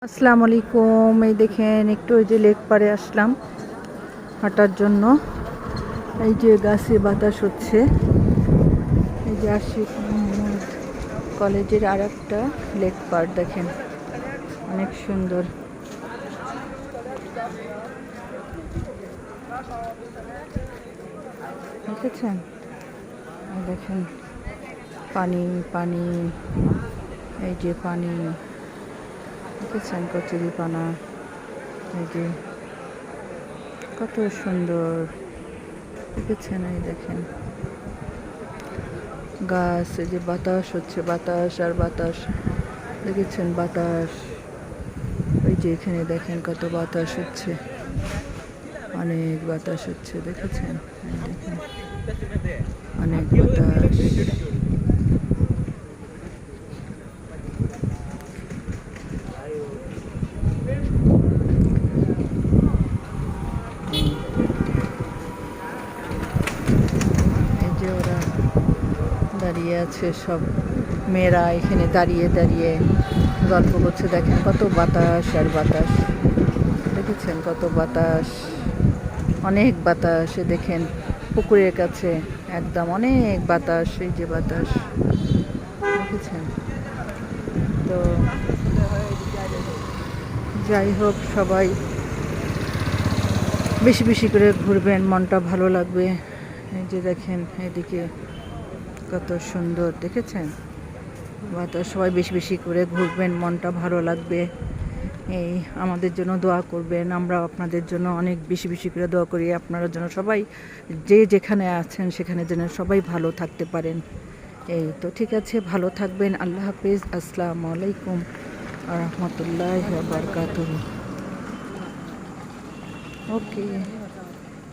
আসসালামু আলাইকুম। এই দেখেন একটু ওই যে লেক পাড়ে আসলাম হাঁটার জন্য। এই যে গাছে বাতাস হচ্ছে। এই যে আশিক মোহাম্মদ কলেজের আর একটা লেক পাড় দেখেন, অনেক সুন্দর। দেখেছেন? এই দেখেন পানি পানি, এই যে পানি দেখেছেন, কচুরিপানা। এই যে কত সুন্দর দেখেছেন। এই দেখেন গাছ, এই যে বাতাস হচ্ছে, বাতাস আর বাতাস দেখেছেন, বাতাস। ওই যে এখানে দেখেন কত বাতাস হচ্ছে, অনেক বাতাস হচ্ছে দেখেছেন। এই দেখেন অনেক বাতাস। এই যে ওরা দাঁড়িয়ে আছে, সব মেয়েরা এখানে দাঁড়িয়ে দাঁড়িয়ে গল্প করছে। দেখেন কত বাতাস আর বাতাস, দেখেছেন কত বাতাস, অনেক বাতাস। দেখেন পুকুরের কাছে একদম অনেক বাতাস, এই যে বাতাস দেখেছেন। তো যাই হোক, সবাই বেশি বেশি করে ঘুরবেন, মনটা ভালো লাগবে। এই যে দেখেন এদিকে কত সুন্দর দেখেছেন বাতাস। সবাই বেশি বেশি করে ঘুরবেন, মনটা ভালো লাগবে। এই আমাদের জন্য দোয়া করবেন, আমরা আপনাদের জন্য অনেক বেশি বেশি করে দোয়া করি। আপনারা যেন সবাই যে যেখানে আছেন সেখানে যেন সবাই ভালো থাকতে পারেন। এই তো ঠিক আছে, ভালো থাকবেন। আল্লাহ হাফিজ। আসসালামু আলাইকুম ওয়া রাহমাতুল্লাহি ওয়া বারাকাতুহু। ওকে।